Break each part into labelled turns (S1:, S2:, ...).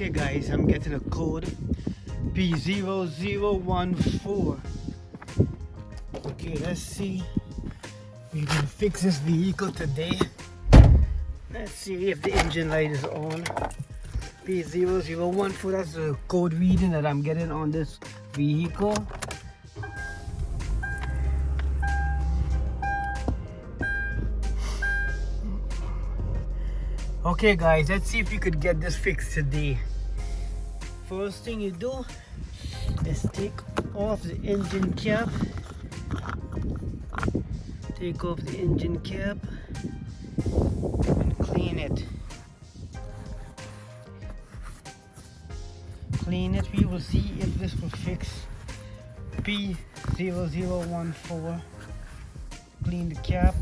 S1: Okay guys, I'm getting a code P0014. Okay, let's see. We can fix this vehicle today. Let's see if the engine light is on. P0014, that's the code reading that I'm getting on this vehicle. Okay guys, let's see if we could get this fixed today. First thing you do is take off the engine cap. Take off the engine cap and clean it. Clean it. We will see if this will fix P0014. Clean the cap.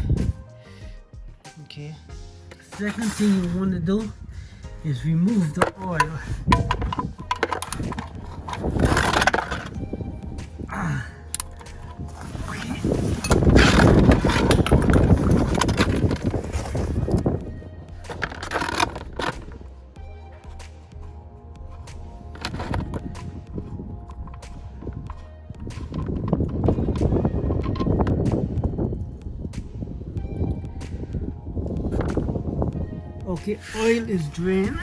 S1: Okay. Second thing you want to do is remove the oil. Okay, oil is drained.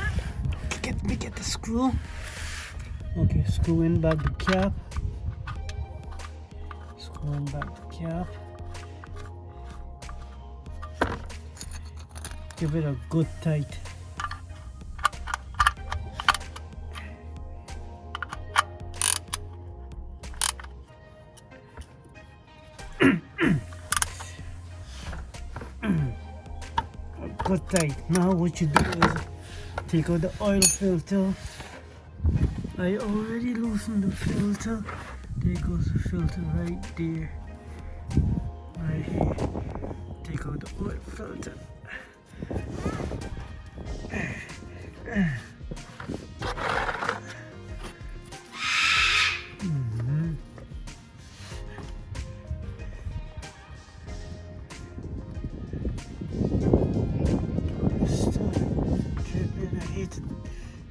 S1: Get the screw. Okay, screwing back the cap. Screwing back the cap. Give it a good tight. Good tight. Now what you do is take out the oil filter. I already loosened the filter. There goes the filter right there. Right here. Take out the oil filter.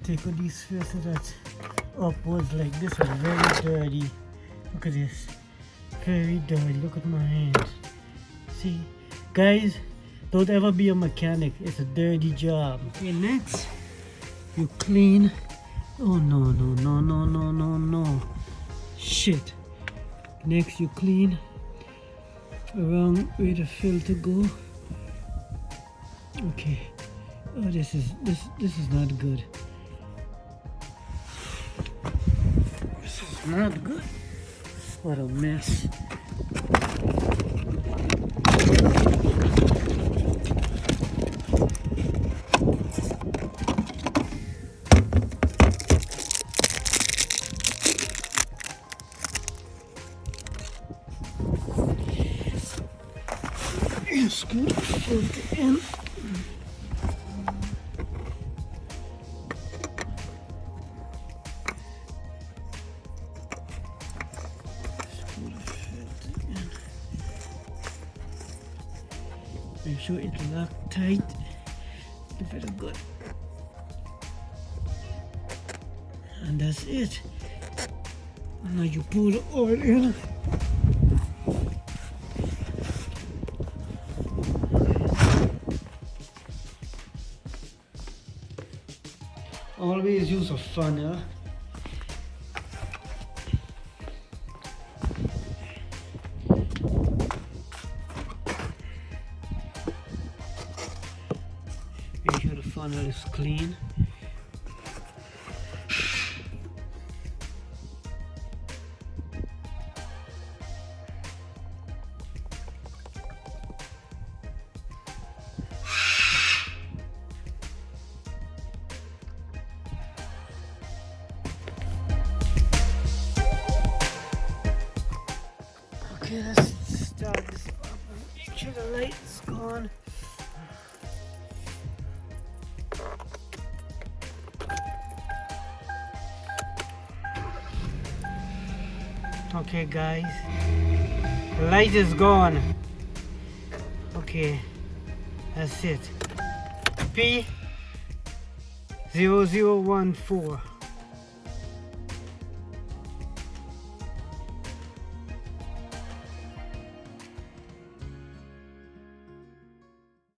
S1: Take out these filters that's upwards like this is very dirty. Look at this. Very dirty. Look at my hands. See? Guys, don't ever be a mechanic. It's a dirty job. Okay, next you clean. Oh no. Shit. Next you clean around where the filter go. Okay. Oh, this is not good. Not good. What a mess. It's good for the end. Make sure it's locked tight. Give it a good. And that's it. Now you pour the oil in. Always use a funnel. Make sure the funnel is clean. Okay, let's start this up and make sure the light is gone. Okay guys, the light is gone. Okay, that's it. 0014.